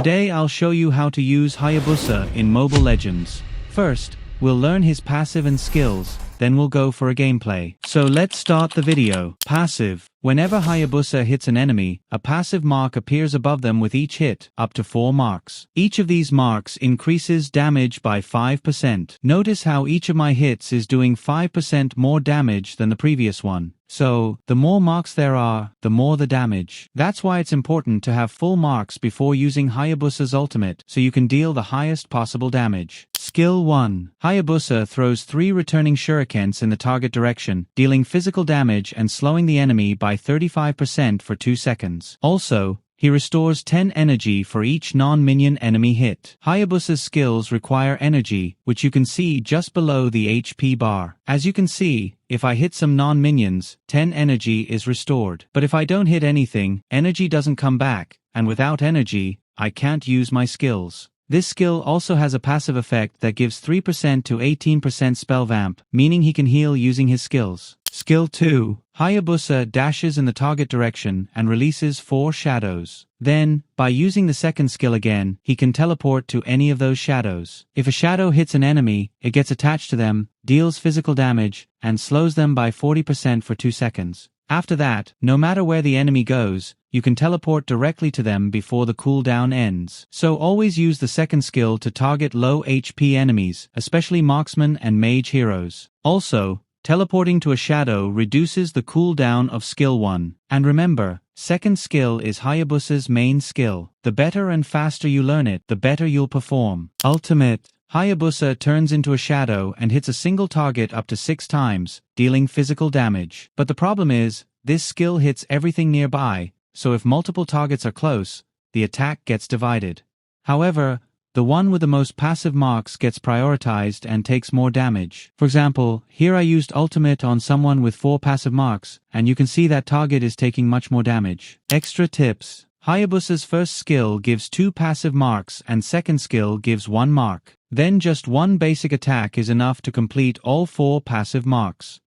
Today I'll show you how to use Hayabusa in Mobile Legends. First, we'll learn his passive and skills, then we'll go for a gameplay. So let's start the video. Passive. Whenever Hayabusa hits an enemy, a passive mark appears above them with each hit, up to 4 marks. Each of these marks increases damage by 5%. Notice how each of my hits is doing 5% more damage than the previous one. So, the more marks there are, the more the damage. That's why it's important to have full marks before using Hayabusa's ultimate, so you can deal the highest possible damage. Skill 1. Hayabusa throws 3 returning shurikens in the target direction, dealing physical damage and slowing the enemy by 35% for 2 seconds. Also, he restores 10 energy for each non-minion enemy hit. Hayabusa's skills require energy, which you can see just below the HP bar. As you can see, if I hit some non-minions, 10 energy is restored. But if I don't hit anything, energy doesn't come back, and without energy, I can't use my skills. This skill also has a passive effect that gives 3% to 18% spell vamp, meaning he can heal using his skills. Skill 2. Hayabusa dashes in the target direction and releases 4 shadows. Then, by using the second skill again, he can teleport to any of those shadows. If a shadow hits an enemy, it gets attached to them, deals physical damage, and slows them by 40% for 2 seconds. After that, no matter where the enemy goes, you can teleport directly to them before the cooldown ends. So always use the second skill to target low HP enemies, especially marksmen and mage heroes. Also, teleporting to a shadow reduces the cooldown of skill 1. And remember, second skill is Hayabusa's main skill. The better and faster you learn it, the better you'll perform. Ultimate. Hayabusa turns into a shadow and hits a single target up to 6 times, dealing physical damage. But the problem is, this skill hits everything nearby, so if multiple targets are close, the attack gets divided. However, the one with the most passive marks gets prioritized and takes more damage. For example, here I used ultimate on someone with 4 passive marks, and you can see that target is taking much more damage. Extra tips. Hayabusa's first skill gives 2 passive marks and second skill gives 1 mark. Then just one basic attack is enough to complete all 4 passive marks.